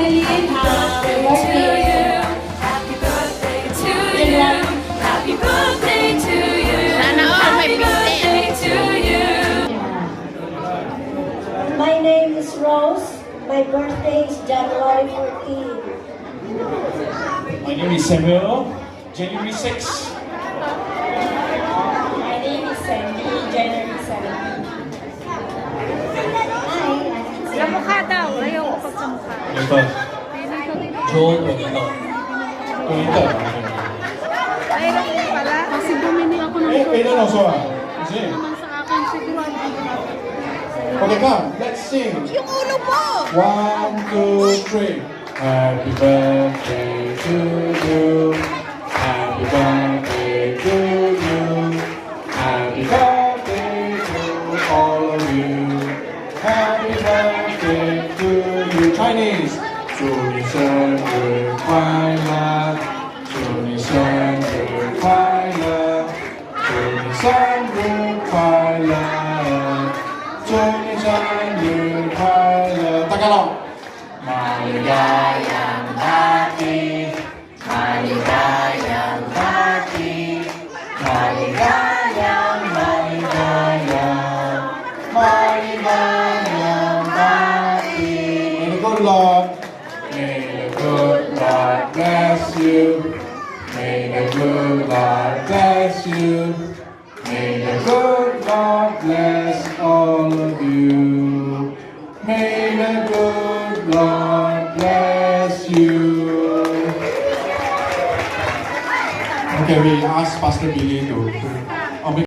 Happy birthday to you. Happy birthday to you. Happy birthday to you. Sana all may Happy birthday to you. My name is Rose. My birthday is January 14. My name is Samuel, January 6. My name is Sandy, January 17. Sa mukha daw. Ayaw ko pag sa mukha. Ito, Joel Pagino. Ito. Ayaw ko pala. Kasi bumili ako ng Kailan ako sa? Kasi. naman sa akin siguro. Okay, come. Let's sing. Yung ulo po! 1, 2, 3. Happy birthday to you. Happy birthday to you. Happy birthday to all of you. Happy birthday to you. Chinese. 祝你生日快乐，祝你生日快乐，祝你生日快乐，祝你生日快乐。大家好。Maligayang hati, maligayang hati, maligayang, maligayang, maligayang hati. May the good Lord, may the good Lord bless you. May the good Lord bless you. May the good Lord bless all of you. May the good Lord bless you. Okay, we ask Pastor Billy to